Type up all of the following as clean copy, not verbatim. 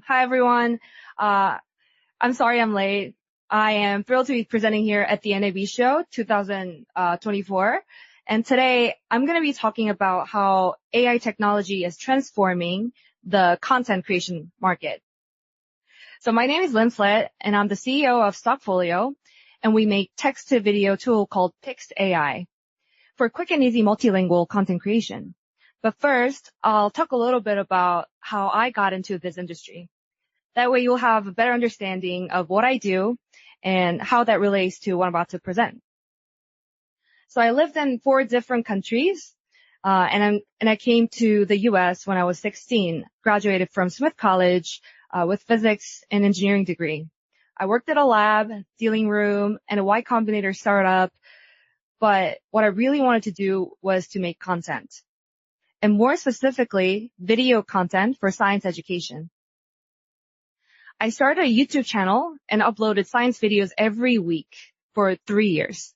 Hi, everyone. Uh, I'm sorry I'm late. I am thrilled to be presenting here at the NAB show 2024. And today I'm going to be talking about how AI technology is transforming the content creation market. So my name is Linslet, and I'm the CEO of Stockfolio, and we make text-to-video tool called Pixt AI for quick and easy multilingual content creation. But first, I'll talk a little bit about how I got into this industry. That way you'll have a better understanding of what I do and how that relates to what I'm about to present. So I lived in 4 different countries, and I came to the US when I was 16, graduated from Smith College with physics and engineering degree. I worked at a lab, dealing room, and a Y Combinator startup, but what I really wanted to do was to make content, and more specifically, video content for science education. I started a YouTube channel and uploaded science videos every week for 3 years.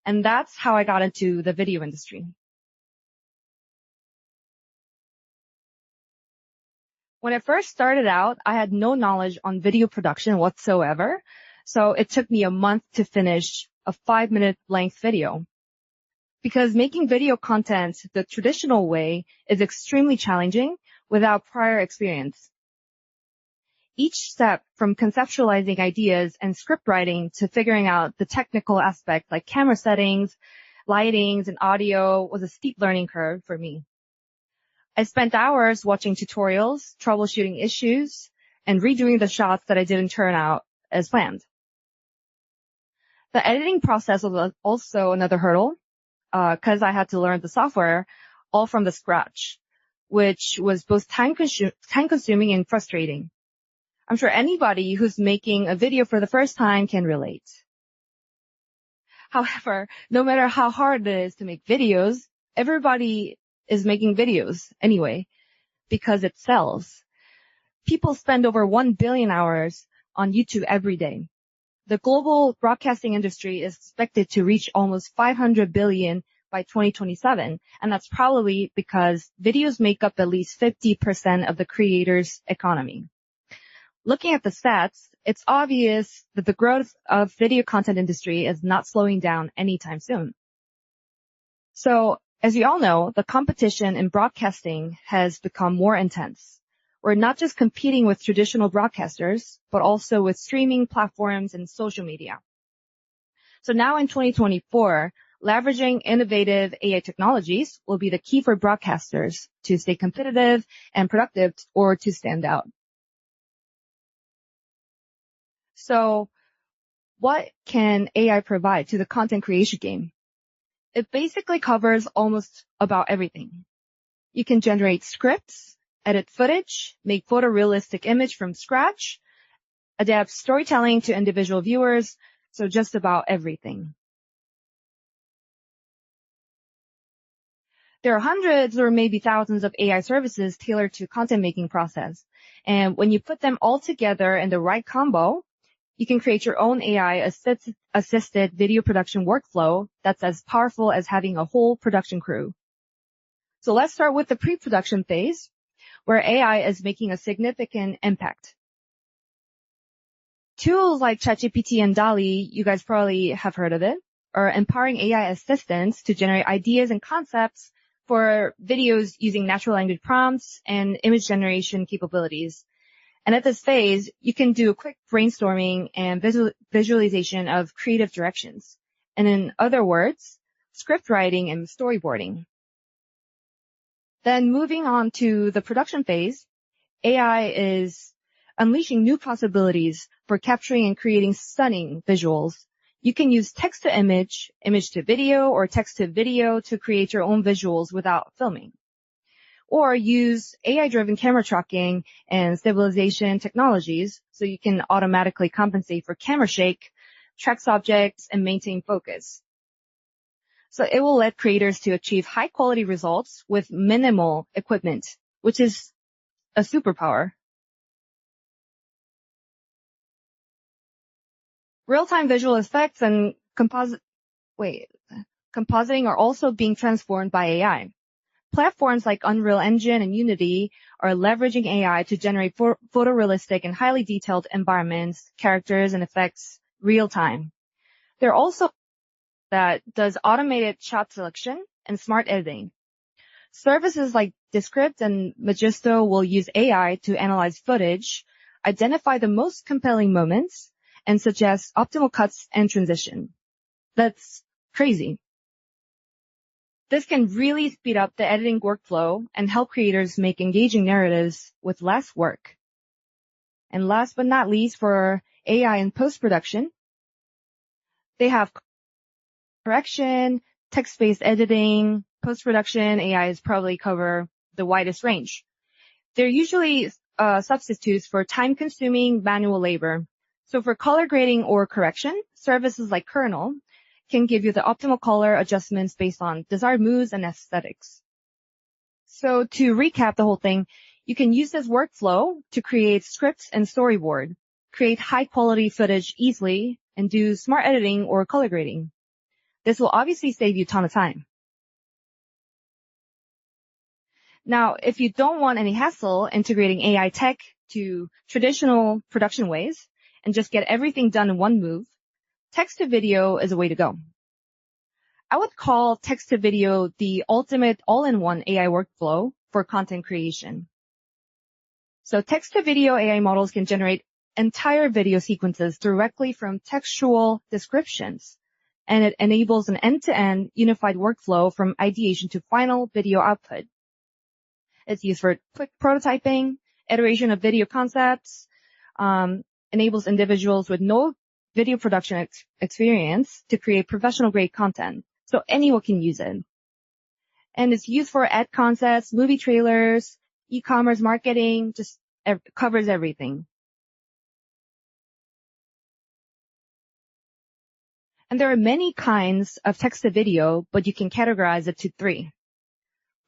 And that's how I got into the video industry. When I first started out, I had no knowledge on video production whatsoever. So it took me a month to finish a 5-minute length video. Because making video content the traditional way is extremely challenging without prior experience. Each step from conceptualizing ideas and script writing to figuring out the technical aspect like camera settings, lightings, and audio was a steep learning curve for me. I spent hours watching tutorials, troubleshooting issues, and redoing the shots that I didn't turn out as planned. The editing process was also another hurdle because I had to learn the software all from the scratch, which was both time-consuming and frustrating. I'm sure anybody who's making a video for the first time can relate. However, no matter how hard it is to make videos, everybody is making videos anyway, because it sells. People spend over 1 billion hours on YouTube every day. The global broadcasting industry is expected to reach almost 500 billion by 2027, and that's probably because videos make up at least 50% of the creator's economy. Looking at the stats, it's obvious that the growth of video content industry is not slowing down anytime soon. So, as you all know, the competition in broadcasting has become more intense. We're not just competing with traditional broadcasters, but also with streaming platforms and social media. So now in 2024, leveraging innovative AI technologies will be the key for broadcasters to stay competitive and productive or to stand out. So what can AI provide to the content creation game? It basically covers almost about everything. You can generate scripts, edit footage, make photorealistic image from scratch, adapt storytelling to individual viewers, so just about everything. There are hundreds or maybe thousands of AI services tailored to content making process. And when you put them all together in the right combo, you can create your own AI-assisted video production workflow that's as powerful as having a whole production crew. So let's start with the pre-production phase, where AI is making a significant impact. Tools like ChatGPT and DALL-E, you guys probably have heard of it, are empowering AI assistants to generate ideas and concepts for videos using natural language prompts and image generation capabilities. And at this phase, you can do a quick brainstorming and visualization of creative directions. And in other words, script writing and storyboarding. Then moving on to the production phase, AI is unleashing new possibilities for capturing and creating stunning visuals. You can use text to image, image to video, or text to video to create your own visuals without filming. Or use AI-driven camera tracking and stabilization technologies so you can automatically compensate for camera shake, track subjects, and maintain focus. So it will let creators to achieve high-quality results with minimal equipment, which is a superpower. Real-time visual effects and compositing are also being transformed by AI. Platforms like Unreal Engine and Unity are leveraging AI to generate photorealistic and highly detailed environments, characters, and effects real time. There are also that does automated shot selection and smart editing. Services like Descript and Magisto will use AI to analyze footage, identify the most compelling moments, and suggest optimal cuts and transition. That's crazy. This can really speed up the editing workflow and help creators make engaging narratives with less work. And last but not least, for AI in post-production, they have correction, text-based editing, post-production. AIs probably cover the widest range. They're usually substitutes for time-consuming manual labor. So for color grading or correction, services like Kernel can give you the optimal color adjustments based on desired moods and aesthetics. So to recap the whole thing, you can use this workflow to create scripts and storyboard, create high-quality footage easily, and do smart editing or color grading. This will obviously save you a ton of time. Now, if you don't want any hassle integrating AI tech to traditional production ways and just get everything done in one move, text-to-video is a way to go. I would call text-to-video the ultimate all-in-one AI workflow for content creation. So text-to-video AI models can generate entire video sequences directly from textual descriptions, and it enables an end-to-end unified workflow from ideation to final video output. It's used for quick prototyping, iteration of video concepts, enables individuals with no video production experience to create professional-grade content. So anyone can use it. And it's used for ad concepts, movie trailers, e-commerce marketing, just covers everything. And there are many kinds of text-to-video, but you can categorize it to 3.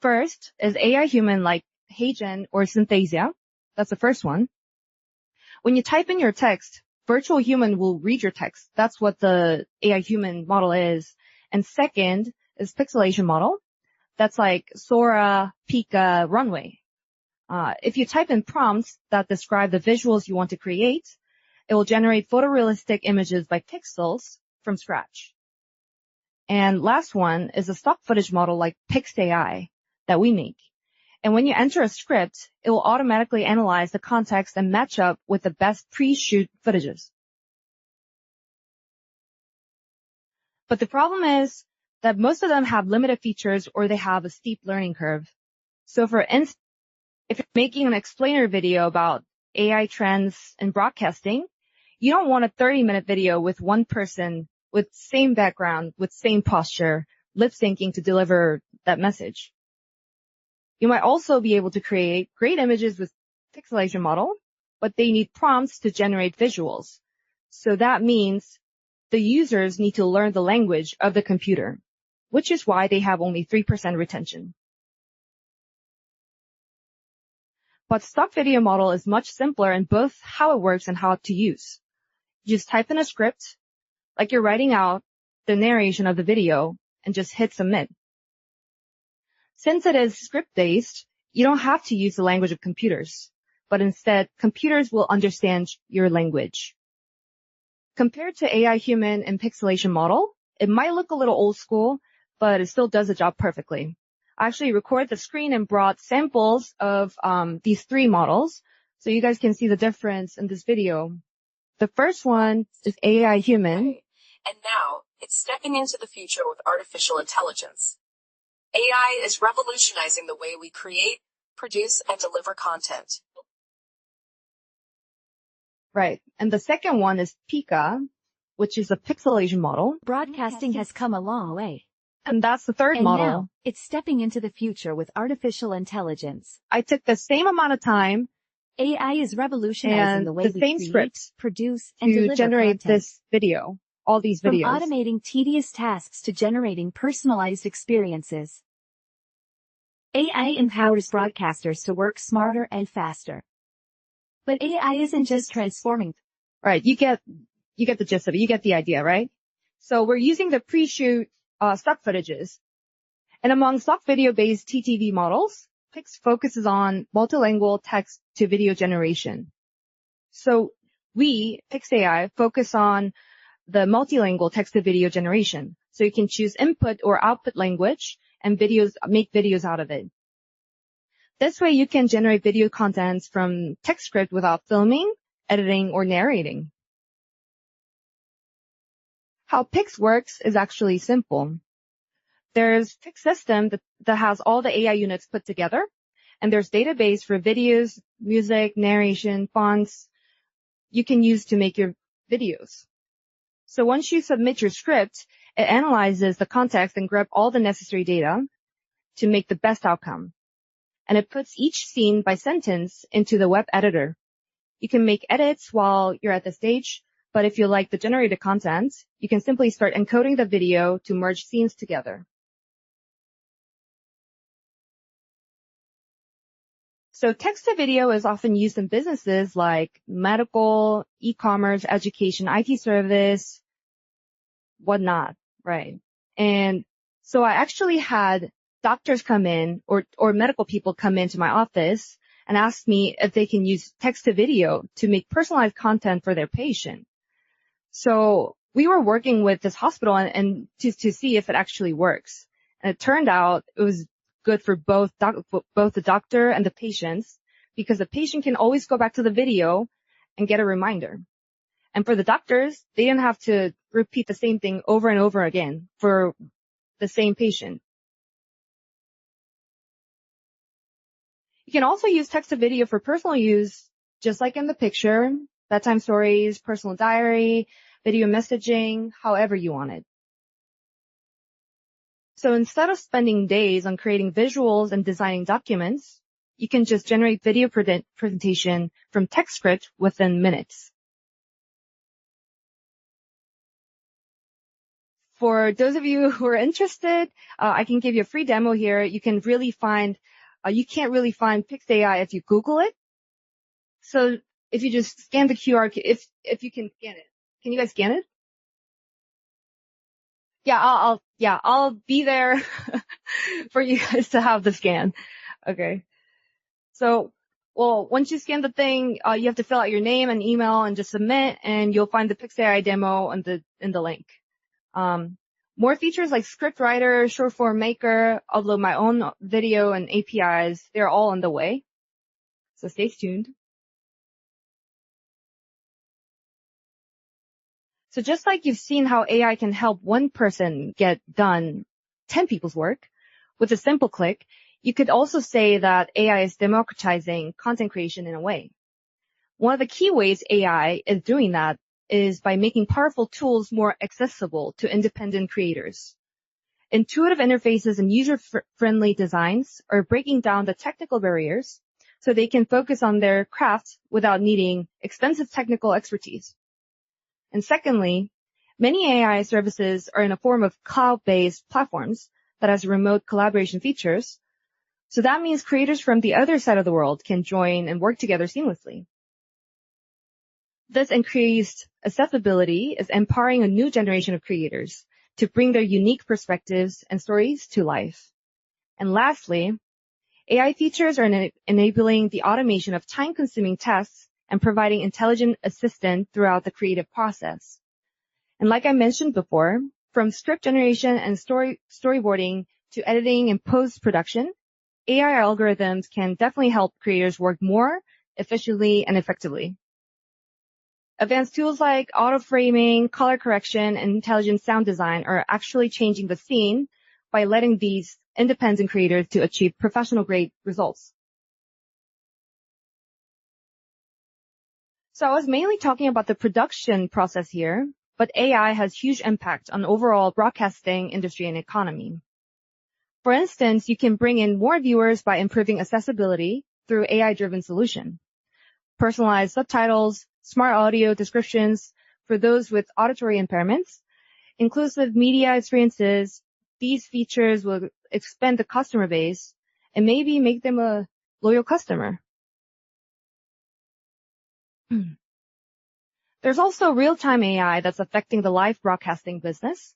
First is AI human like HeyGen or Synthesia. That's the first one. When you type in your text, virtual human will read your text. That's what the AI human model is. And second is pixelation model. That's like Sora, Pika, Runway. If you type in prompts that describe the visuals you want to create, it will generate photorealistic images by pixels from scratch. And last one is a stock footage model like Pixt AI that we make. And when you enter a script, it will automatically analyze the context and match up with the best pre-shoot footages. But the problem is that most of them have limited features or they have a steep learning curve. So for instance, if you're making an explainer video about AI trends in broadcasting, you don't want a 30-minute video with one person with same background, with same posture, lip syncing to deliver that message. You might also be able to create great images with pixelation model, but they need prompts to generate visuals. So that means the users need to learn the language of the computer, which is why they have only 3% retention. But stock video model is much simpler in both how it works and how to use. You just type in a script, like you're writing out the narration of the video, and just hit submit. Since it is script-based, you don't have to use the language of computers, but instead, computers will understand your language. Compared to AI human and pixelation model, it might look a little old school, but it still does the job perfectly. I actually recorded the screen and brought samples of these 3 models, so you guys can see the difference in this video. The first one is AI human. And now, it's stepping into the future with artificial intelligence. AI is revolutionizing the way we create, produce, and deliver content. Right. And the second one is Pika, which is a pixelation model. Broadcasting has come a long way. And that's the third model. Now, it's stepping into the future with artificial intelligence. I took the same amount of time. AI is revolutionizing the way we create, script produce, and deliver to generate content. this video, all these videos. From automating tedious tasks to generating personalized experiences. AI empowers broadcasters to work smarter and faster. But AI isn't just transforming. Right, you get the gist of it. You get the idea, right? So we're using the pre-shoot stock footages. And among stock video-based TTV models, Pixt focuses on multilingual text to video generation. So we, Pixt AI, focus on the multilingual text to video generation. So you can choose input or output language and make videos out of it. This way you can generate video contents from text script without filming, editing, or narrating. How Pixt works is actually simple. There's Pixt system that has all the AI units put together, and there's database for videos, music, narration, fonts you can use to make your videos. So once you submit your script, it analyzes the context and grabs all the necessary data to make the best outcome. And it puts each scene by sentence into the web editor. You can make edits while you're at the stage, but if you like the generated content, you can simply start encoding the video to merge scenes together. So text to video is often used in businesses like medical, e-commerce, education, IT service, whatnot, right? And so I actually had doctors come in or medical people come into my office and ask me if they can use text to video to make personalized content for their patient. So we were working with this hospital and to see if it actually works. And it turned out it was good for both the doctor and the patients, because the patient can always go back to the video and get a reminder. And for the doctors, they didn't have to repeat the same thing over and over again for the same patient. You can also use text to video for personal use, just like in the picture, bedtime stories, personal diary, video messaging, however you want it. So instead of spending days on creating visuals and designing documents, you can just generate video presentation from text script within minutes. For those of you who are interested, I can give you a free demo here. You can't really find Pixt AI if you Google it. So if you just scan the QR, if you can scan it, can you guys scan it? Yeah, I'll be there for you guys to have the scan. Okay. So, well, once you scan the thing, you have to fill out your name and email and just submit, and you'll find the Pixt AI demo in the link. More features like script writer, short form maker, upload my own video and APIs, they're all on the way. So stay tuned. So just like you've seen how AI can help one person get done 10 people's work with a simple click, you could also say that AI is democratizing content creation in a way. One of the key ways AI is doing that is by making powerful tools more accessible to independent creators. Intuitive interfaces and user-friendly designs are breaking down the technical barriers so they can focus on their craft without needing expensive technical expertise. And secondly, many AI services are in a form of cloud-based platforms that has remote collaboration features. So that means creators from the other side of the world can join and work together seamlessly. This increased accessibility is empowering a new generation of creators to bring their unique perspectives and stories to life. And lastly, AI features are enabling the automation of time-consuming tasks and providing intelligent assistance throughout the creative process. And like I mentioned before, from script generation and storyboarding to editing and post-production, AI algorithms can definitely help creators work more efficiently and effectively. Advanced tools like auto-framing, color correction, and intelligent sound design are actually changing the scene by letting these independent creators to achieve professional-grade results. So I was mainly talking about the production process here, but AI has huge impact on overall broadcasting industry and economy. For instance, you can bring in more viewers by improving accessibility through AI-driven solution. Personalized subtitles, smart audio descriptions for those with auditory impairments, inclusive media experiences. These features will expand the customer base and maybe make them a loyal customer. There's also real-time AI that's affecting the live broadcasting business.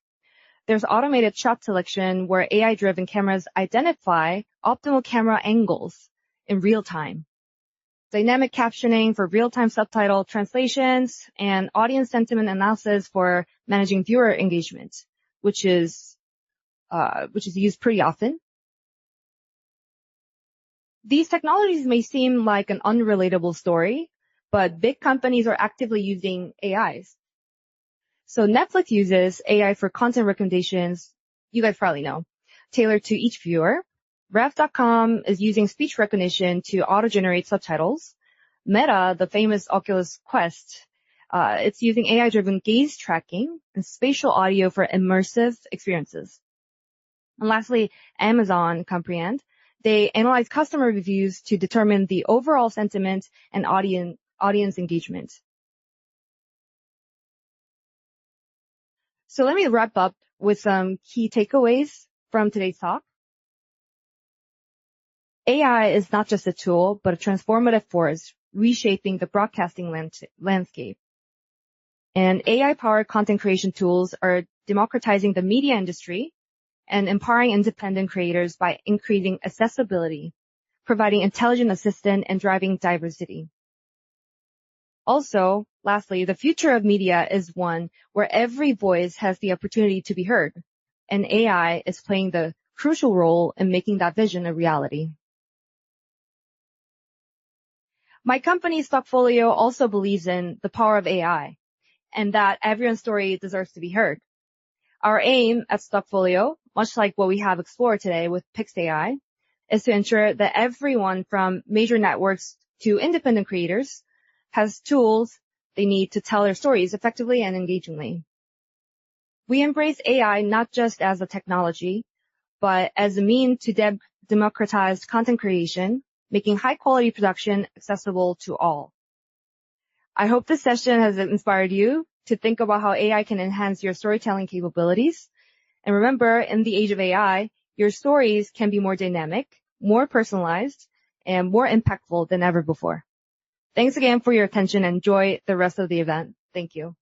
There's automated shot selection where AI-driven cameras identify optimal camera angles in real time. Dynamic captioning for real-time subtitle translations, and audience sentiment analysis for managing viewer engagement, which is used pretty often. These technologies may seem like an unrelatable story, but big companies are actively using AIs. So Netflix uses AI for content recommendations, you guys probably know, tailored to each viewer. Rev.com is using speech recognition to auto-generate subtitles. Meta, the famous Oculus Quest, it's using AI-driven gaze tracking and spatial audio for immersive experiences. And lastly, Amazon Comprehend. They analyze customer reviews to determine the overall sentiment and audience engagement. So let me wrap up with some key takeaways from today's talk. AI is not just a tool, but a transformative force reshaping the broadcasting landscape. And AI-powered content creation tools are democratizing the media industry and empowering independent creators by increasing accessibility, providing intelligent assistant, and driving diversity. Also, lastly, the future of media is one where every voice has the opportunity to be heard, and AI is playing the crucial role in making that vision a reality. My company, Stockfolio, also believes in the power of AI and that everyone's story deserves to be heard. Our aim at Stockfolio, much like what we have explored today with Pixt AI, is to ensure that everyone from major networks to independent creators has tools they need to tell their stories effectively and engagingly. We embrace AI not just as a technology, but as a means to democratize content creation, making high-quality production accessible to all. I hope this session has inspired you to think about how AI can enhance your storytelling capabilities. And remember, in the age of AI, your stories can be more dynamic, more personalized, and more impactful than ever before. Thanks again for your attention and enjoy the rest of the event. Thank you.